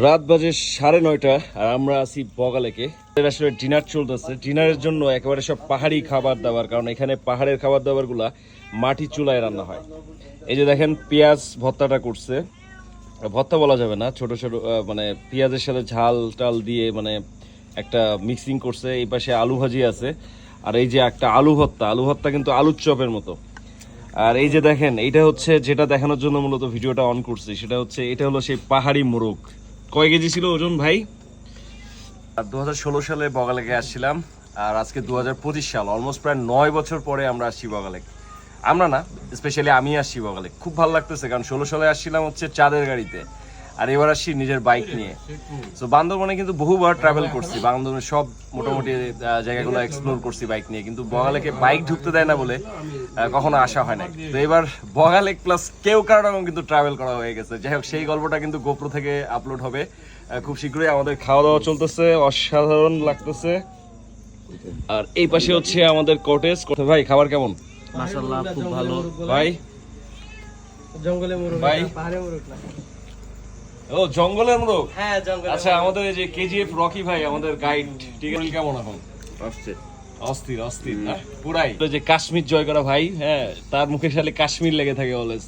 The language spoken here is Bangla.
রাত বাজে 9:30 আর আমরা আছি বগালেকে। আসলে ডিনার চলতেছে। ডিনারের জন্য একেবারে সব পাহাড়ি খাবার দাবার, কারণ এখানে পাহাড়ের খাবার দাবার গুলা মাটি চুলায় রান্না হয়। এই যে দেখেন পেঁয়াজ ভর্তাটা করছে, ভর্তা বলা যাবে না, ছোট ছোট মানে পেঁয়াজের সাথে ঝাল টাল দিয়ে মানে একটা মিক্সিং করছে। এই পাশে আলু ভাজি আছে, আর এই যে একটা আলু ভর্তা কিন্তু আলুর চপের মতো। আর এই যে দেখেন, এইটা হচ্ছে যেটা দেখানোর জন্য মূলত ভিডিওটা অন করছি, সেটা হচ্ছে এটা হলো সেই পাহাড়ি মোরগ। কয় কেজি ছিল ওজন ভাই? 2016 সালে বগালেকে আসছিলাম, আর আজকে 2025 সাল, অলমোস্ট প্রায় 9 বছর পরে আমরা আসছি বগালেক। আমরা না, স্পেশালি আমি আসছি বগালেক। খুব ভালো লাগতেছে, কারণ 16 সালে আসছিলাম হচ্ছে চাঁদের গাড়িতে, আর এবার আসছি নিজের বাইক নিয়ে। তো বান্দরবনে কিন্তু বহুবার ট্রাভেল করছি, বান্দরবনের সব মোটামুটি জায়গাগুলো এক্সপ্লোর করছি বাইক নিয়ে, কিন্তু বগালেকে বাইক ঢুকতে দেয় না বলে কখনো আসা হয় না। তো এবার বগালেক প্লাস কেওক্রাডাঙ্গা কিন্তু ট্রাভেল করা হয়ে গেছে। যাই হোক, সেই গল্পটা কিন্তু গোপ্রো থেকে আপলোড হবে খুব শীঘ্রই। আমাদের খাওয়া দাওয়া চলতেছে, অসাধারণ লাগতেছে। আর এই পাশে হচ্ছে আমাদের কটেজ। ভাই খাবার কেমন? মাশাআল্লাহ খুব ভালো ভাই। জঙ্গলে মোরগ ভাই পাহাড়ে মোরগ না। ও জঙ্গলের মোরগ। হ্যাঁ জঙ্গলে। আচ্ছা, আমাদের এই যে কেজিএফ রকি ভাই আমাদের গাইড, ঠিক আছে, কেমন এখন? অস্থির অস্থির না পুরাই। যে কাশ্মীর জয় করা ভাই, হ্যাঁ, তার মুখে খালি কাশ্মীর লেগে থাকে অলওয়েজ।